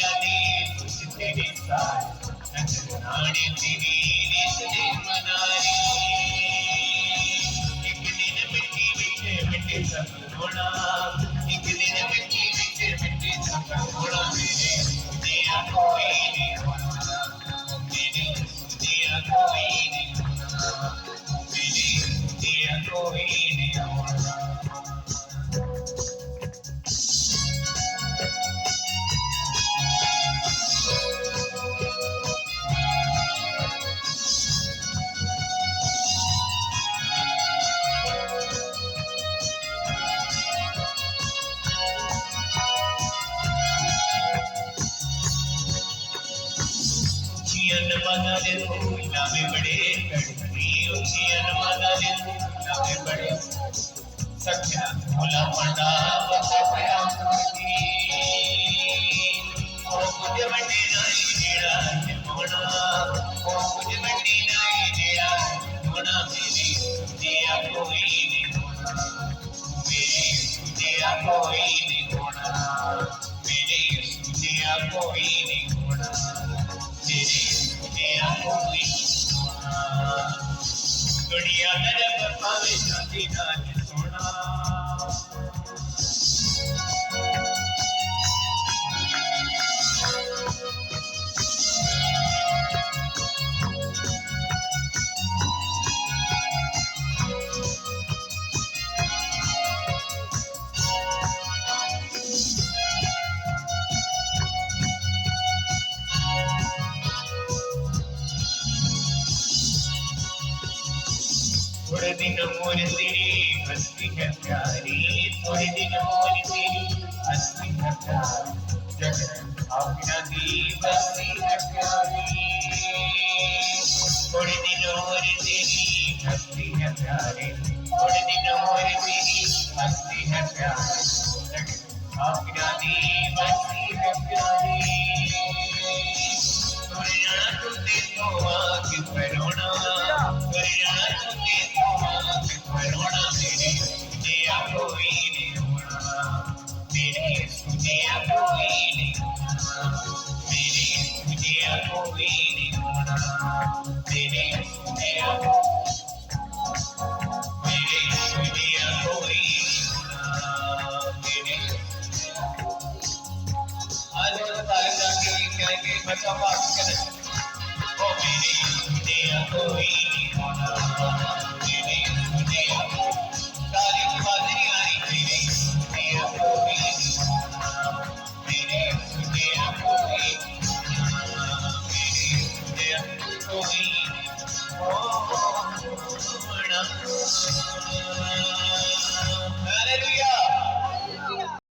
जाने कुछ तेरे साथ नजराने तेरी रीत दे मनारी एक दिन मिट्टी विच मिट्टी सब रोना एक दिन मिट्टी विच मिट्टी सब रोना मेरे दिया कोई नहीं होना मेरे दिया कोई नहीं होना मेरे दिया कोई नहीं होना अनमना लावे बड़े कड़कड़ी ऊंची अनमना लावे बड़े सख्या भोला पंडा बता पया तुझी ओ मुझे मंडी नाई जेड़ा मोना ओ मुझे मंडी नाई जेड़ा मोना मेरी दिया कोई नहीं होना मेरी दिया कोई नहीं होना मेरी दिया कोई नहीं होना तेरी दुनिया कोई दुनिया नजर पर पावे चांदी नाच सोना थोड़े दिन मोर तेरी हंसी है प्यारी थोड़े दिन मोर तेरी हंसी है प्यारी जगत अपना दी बस्ती है प्यारी थोड़े दिन मोर तेरी हंसी है प्यारी थोड़े दिन मोर तेरी हंसी है प्यारी जगत अपना दी बस्ती है प्यारी थोड़े जाना तुझे तो आगे परोना थोड़े जाना तुझे रोना मेरे दिया कोई नहीं होना मेरे दिया कोई नहीं होना मेरे दिया कोई नहीं होना मेरे दिया कोई नहीं होना मेरे आज वो ताले जाके कहेंगे बचा बात करें ओ मेरे दिया कोई नहीं होना